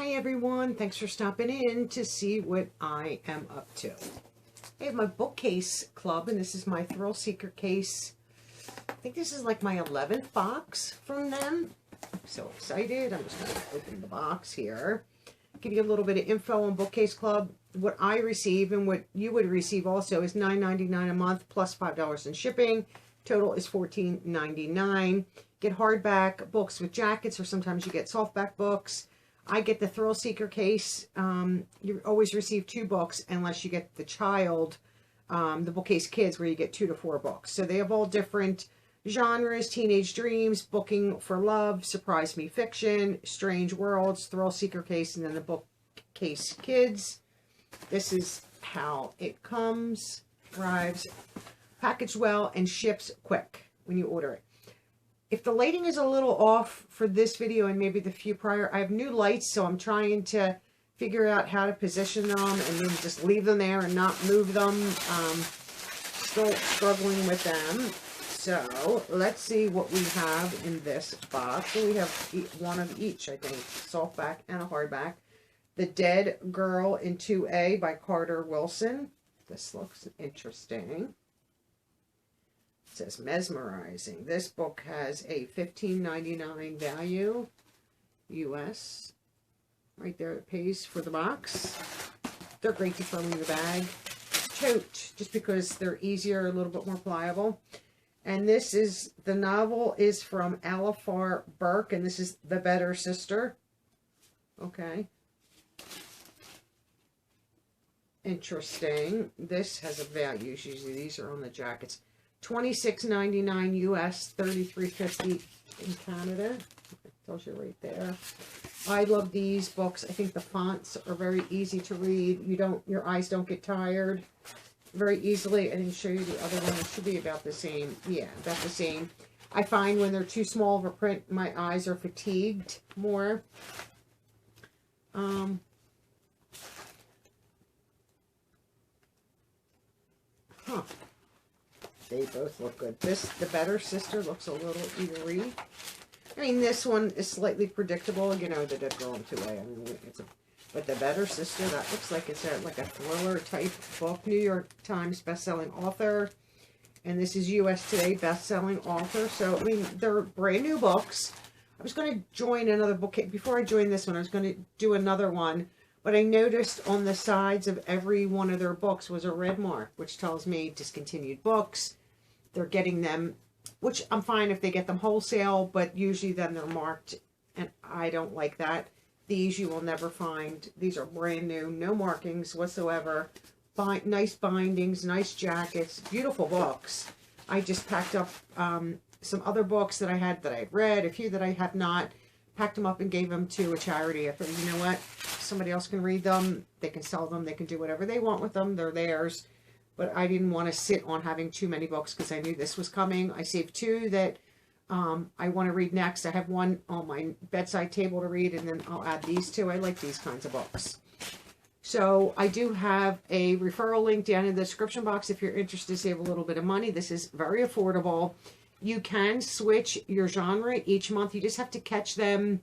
Hi everyone, thanks for stopping in to see what I am up to. I have my Bookcase Club, and this is my Thrill Seeker case. I think this is like my 11th box from them. I'm so excited. I'm just going to open the box here. Give you a little bit of info on Bookcase Club. What I receive and what you would receive also is $9.99 a month plus $5 in shipping. Total is $14.99. Get hardback books with jackets, or sometimes you get softback books. I get the Thrill Seeker case. You always receive 2 books unless you get the child, the Bookcase Kids, where you get 2 to 4 books. So they have all different genres: teenage dreams, booking for love, surprise me fiction, strange worlds, Thrill Seeker case, and then the Bookcase Kids. This is how it comes. Arrives packaged well and ships quick when you order it. If the lighting is a little off for this video and maybe the few prior, I have new lights, so I'm trying to figure out how to position them and then just leave them there and not move them. Still struggling with them. So let's see what we have in this box. So we have one of each, I think, softback and a hardback. The Dead Girl in 2A by Carter Wilson. This looks interesting. It says mesmerizing. This book has a $15.99 value US. Right there it pays for the box. They're great to throw in your bag. Tote, just because they're easier, a little bit more pliable. And this is, the novel is from Alifar Burke, and this is The Better Sister. Okay. Interesting. This has a value. Usually these are on the jackets. $26.99 US, $33.50 in Canada. It tells you right there. I love these books. I think the fonts are very easy to read. Your eyes don't get tired very easily. I didn't show you the other one. It should be about the same. Yeah, about the same. I find when they're too small of a print, my eyes are fatigued more. They both look good. The Better Sister, looks a little eerie. I mean, this one is slightly predictable. You know, The Dead Girl in 2A. I mean, but The Better Sister, that looks like it's like a thriller type book. New York Times bestselling author. And this is US Today bestselling author. So, I mean, they're brand new books. I was going to join another book. Before I joined this one, I was going to do another one. But I noticed on the sides of every one of their books was a red mark, which tells me discontinued books. They're getting them, which I'm fine if they get them wholesale, but usually then they're marked, and I don't like that. These you will never find. These are brand new, no markings whatsoever. Nice bindings, nice jackets, beautiful books. I just packed up some other books that I had read, a few that I have not. Packed them up and gave them to a charity. I thought, you know what? Somebody else can read them. They can sell them. They can do whatever they want with them. They're theirs. But I didn't want to sit on having too many books because I knew this was coming. I saved 2 that I want to read next. I have one on my bedside table to read, and then I'll add these 2. I like these kinds of books. So I do have a referral link down in the description box if you're interested to save a little bit of money. This is very affordable. You can switch your genre each month. You just have to catch them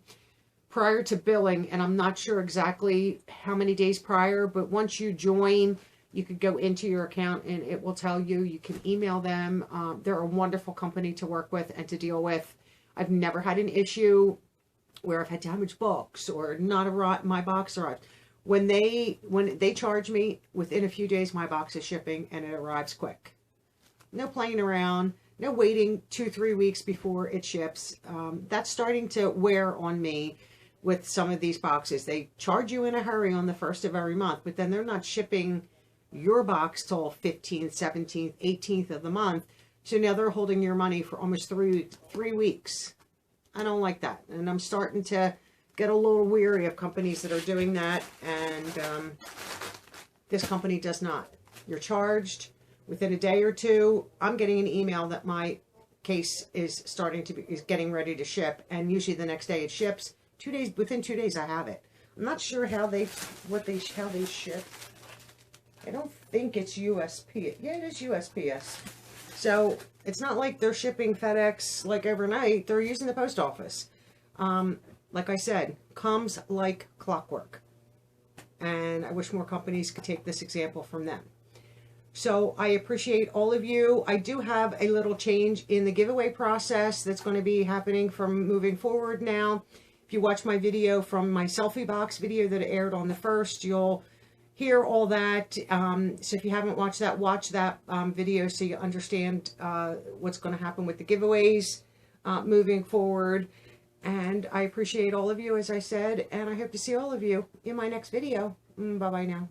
prior to billing, and I'm not sure exactly how many days prior, but once you join, you could go into your account and it will tell you. You can email them. They're a wonderful company to work with and to deal with. I've never had an issue where I've had damaged books or my box arrived. When they charge me, within a few days my box is shipping and it arrives quick. No playing around. No waiting 2-3 weeks before it ships. That's starting to wear on me with some of these boxes. They charge you in a hurry on the 1st of every month, but then they're not shipping your box till 15th, 17th, 18th of the month. So now they're holding your money for almost 3 weeks. I don't like that. And I'm starting to get a little weary of companies that are doing that. And this company does not. You're charged. Within a day or 2, I'm getting an email that my case is getting ready to ship, and usually the next day it ships. 2 days, within 2 days I have it. I'm not sure how they ship. I don't think it's USP. Yeah, it is USPS. So it's not like they're shipping FedEx like overnight. They're using the post office. like I said, comes like clockwork. And I wish more companies could take this example from them. So I appreciate all of you. I do have a little change in the giveaway process that's going to be happening from moving forward now. If you watch my video from my selfie box video that aired on the 1st, you'll hear all that. So if you haven't watched that, watch that video so you understand what's going to happen with the giveaways moving forward. And I appreciate all of you, as I said, and I hope to see all of you in my next video. Bye-bye now.